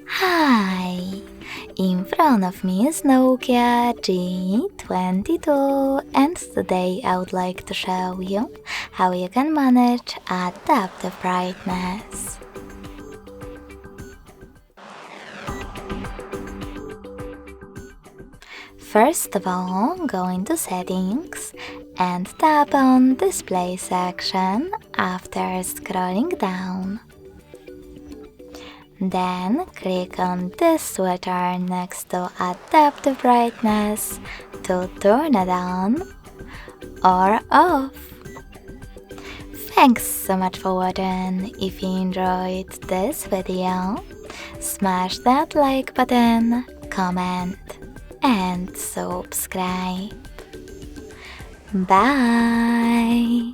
Hi! In front of me is NOKIA G22 and today I would like to show you how you can manage adaptive brightness. First of all, go into Settings and tap on Display section after scrolling down. Then click on this switcher next to adaptive brightness to turn it on or off. Thanks so much for watching. If you enjoyed this video, smash that like button, comment and subscribe. Bye!